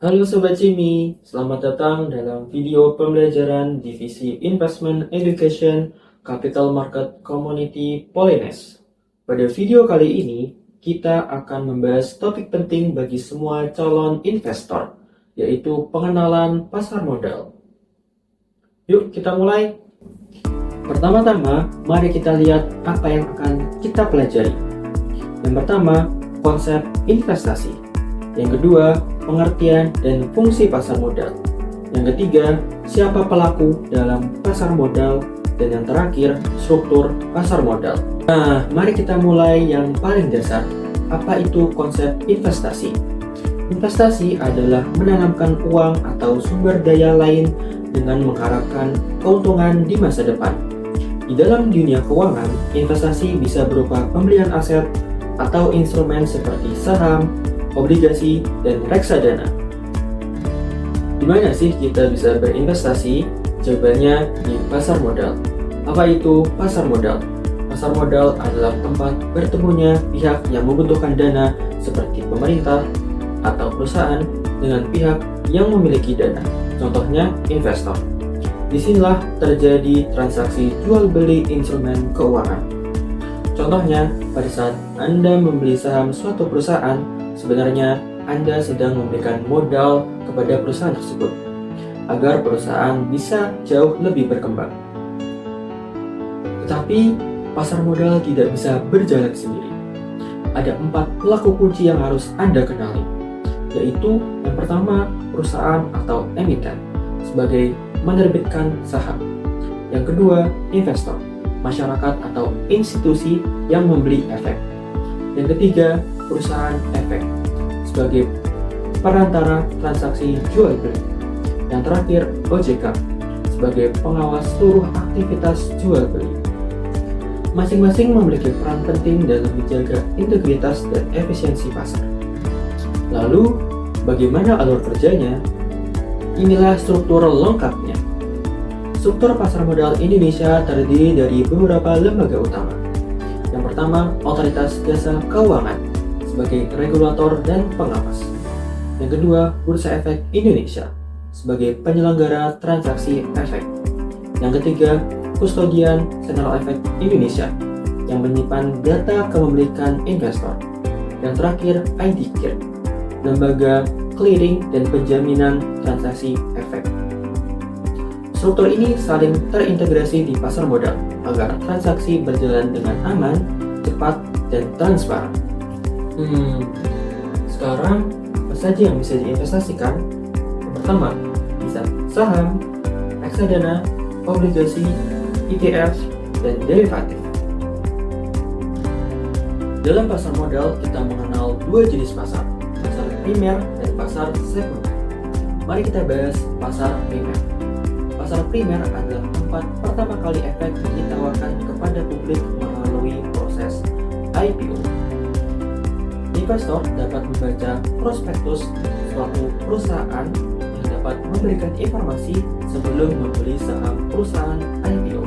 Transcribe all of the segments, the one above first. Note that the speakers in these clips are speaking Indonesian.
Halo Sobat Jimmy, selamat datang dalam video pembelajaran Divisi Investment Education Capital Market Community Polines. Pada video kali ini, kita akan membahas topik penting bagi semua calon investor, yaitu pengenalan pasar modal. Yuk kita mulai. Pertama-tama, mari kita lihat apa yang akan kita pelajari. Yang pertama, konsep investasi. Yang kedua, pengertian dan fungsi pasar modal. Yang ketiga, siapa pelaku dalam pasar modal. Dan yang terakhir, struktur pasar modal. Nah, mari kita mulai yang paling dasar. Apa itu konsep investasi? Investasi adalah menanamkan uang atau sumber daya lain dengan mengharapkan keuntungan di masa depan. Di dalam dunia keuangan, investasi bisa berupa pembelian aset atau instrumen seperti saham, obligasi, dan reksadana. Di mana sih kita bisa berinvestasi? Jawabannya di pasar modal. Apa itu pasar modal? Pasar modal adalah tempat bertemunya pihak yang membutuhkan dana seperti pemerintah atau perusahaan dengan pihak yang memiliki dana. Contohnya investor. Disinilah terjadi transaksi jual beli instrumen keuangan. Contohnya, pada saat Anda membeli saham suatu perusahaan, sebenarnya Anda sedang memberikan modal kepada perusahaan tersebut agar perusahaan bisa jauh lebih berkembang. Tetapi pasar modal tidak bisa berjalan sendiri. Ada 4 pelaku kunci yang harus Anda kenali, yaitu yang pertama, perusahaan atau emiten sebagai menerbitkan saham. Yang kedua, investor, masyarakat atau institusi yang membeli efek. Yang ketiga, perusahaan efek sebagai perantara transaksi jual beli. Yang terakhir, OJK sebagai pengawas seluruh aktivitas jual beli. Masing-masing memiliki peran penting dalam menjaga integritas dan efisiensi pasar. Lalu, bagaimana alur kerjanya? Inilah struktur lengkapnya. Struktur pasar modal Indonesia terdiri dari beberapa lembaga utama. Yang pertama, Otoritas Jasa Keuangan sebagai regulator dan pengawas. Yang kedua, Bursa Efek Indonesia sebagai penyelenggara transaksi efek. Yang ketiga, Kustodian Central Efek Indonesia yang menyimpan data kepemilikan investor. Yang terakhir, IDKIR, lembaga clearing dan penjaminan transaksi efek. Struktur ini saling terintegrasi di pasar modal agar transaksi berjalan dengan aman, cepat, dan transparan. Sekarang apa saja yang bisa diinvestasikan? Yang pertama, bisa saham, reksadana, obligasi, ETF, dan derivatif. Dalam pasar modal, kita mengenal 2 jenis pasar primer dan pasar sekunder. Mari kita bahas pasar primer. Pasar primer adalah tempat pertama kali efek ditawarkan kepada publik melalui proses IPO. Investor dapat membaca prospektus suatu perusahaan yang dapat memberikan informasi sebelum membeli saham perusahaan IPO.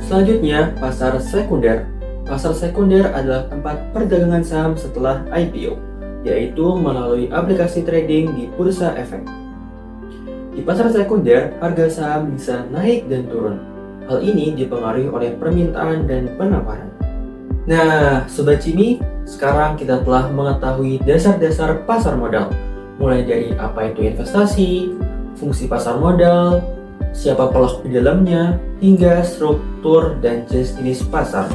Selanjutnya, pasar sekunder. Pasar sekunder adalah tempat perdagangan saham setelah IPO, yaitu melalui aplikasi trading di bursa efek. Di pasar sekunder, harga saham bisa naik dan turun. Hal ini dipengaruhi oleh permintaan dan penawaran. Nah, Sobat Jimmy, sekarang kita telah mengetahui dasar-dasar pasar modal, mulai dari apa itu investasi, fungsi pasar modal, siapa pelaku di dalamnya, hingga struktur dan jenis-jenis pasar.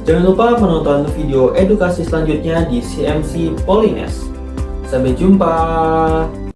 Jangan lupa menonton video edukasi selanjutnya di CMC Polines. Sampai jumpa!